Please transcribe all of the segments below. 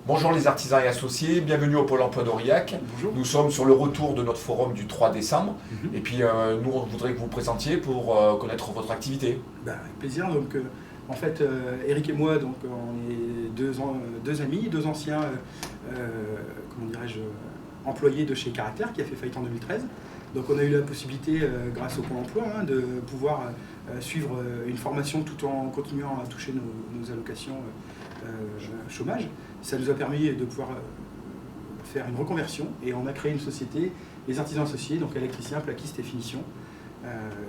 Bonjour les artisans et associés, bienvenue au Pôle emploi d'Aurillac. Bonjour. Nous sommes sur le retour de notre forum du 3 décembre. Et puis nous, on voudrait que vous présentiez pour connaître votre activité. Avec plaisir. Donc, en fait, Eric et moi, donc, on est deux amis, deux anciens comment dirais-je, employés de chez Caractère qui a fait faillite en 2013. Donc on a eu la possibilité, grâce au Pôle emploi, de pouvoir suivre une formation tout en continuant à toucher nos allocations chômage. Ça nous a permis de pouvoir faire une reconversion et on a créé une société, les artisans associés, donc électriciens, plaquistes et finitions,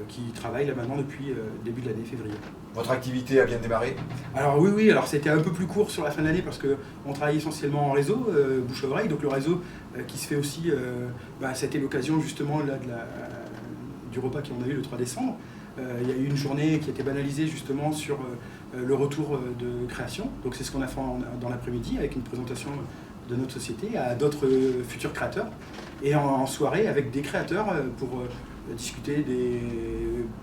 qui travaillent là maintenant depuis début de l'année, février. Votre activité a bien démarré? Alors oui, alors c'était un peu plus court sur la fin de l'année parce qu'on travaille essentiellement en réseau, bouche-oreille, donc le réseau qui se fait aussi, c'était l'occasion justement là, du repas qu'on a eu le 3 décembre. Il y a eu une journée qui a été banalisée justement sur le retour de création, donc c'est ce qu'on a fait dans l'après-midi avec une présentation de notre société à d'autres futurs créateurs et en soirée avec des créateurs pour discuter des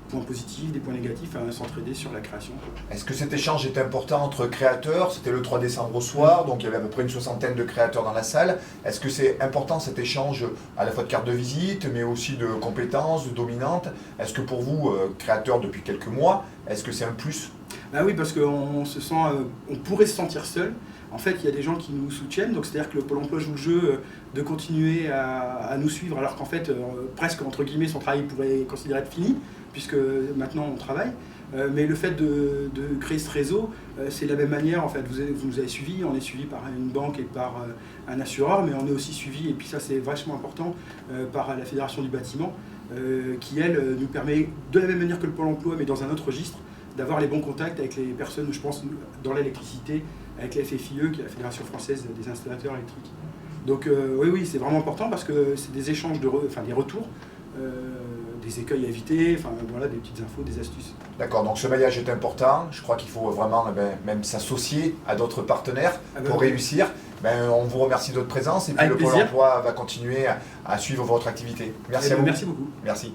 points positifs, des points négatifs, s'entraider sur la création. Est-ce que cet échange est important entre créateurs? C'était le 3 décembre au soir, donc il y avait à peu près une soixantaine de créateurs dans la salle. Est-ce que c'est important cet échange à la fois de carte de visite, mais aussi de compétences, de dominantes? Est-ce que pour vous, créateurs depuis quelques mois, est-ce que c'est un plus? Oui, parce qu'on se sent, on pourrait se sentir seul. En fait, il y a des gens qui nous soutiennent, donc c'est-à-dire que le Pôle emploi joue le jeu de continuer à nous suivre, alors qu'en fait, presque, entre guillemets, son travail pourrait considérer être fini, puisque maintenant on travaille. Mais le fait de créer ce réseau, c'est de la même manière, en fait, vous nous avez suivis, on est suivi par une banque et par un assureur, mais on est aussi suivi, et puis ça c'est vachement important, par la Fédération du bâtiment, qui elle nous permet, de la même manière que le Pôle emploi, mais dans un autre registre, d'avoir les bons contacts avec les personnes, je pense, dans l'électricité, avec la FFIE, qui est la Fédération française des installateurs électriques. Donc oui, c'est vraiment important parce que c'est des échanges, des retours, des écueils à éviter, voilà, des petites infos, des astuces. D'accord, donc ce maillage est important. Je crois qu'il faut vraiment même s'associer à d'autres partenaires pour réussir. On vous remercie de votre présence et puis avec le plaisir. Pôle emploi va continuer à suivre votre activité. Merci à vous. Merci beaucoup. Merci.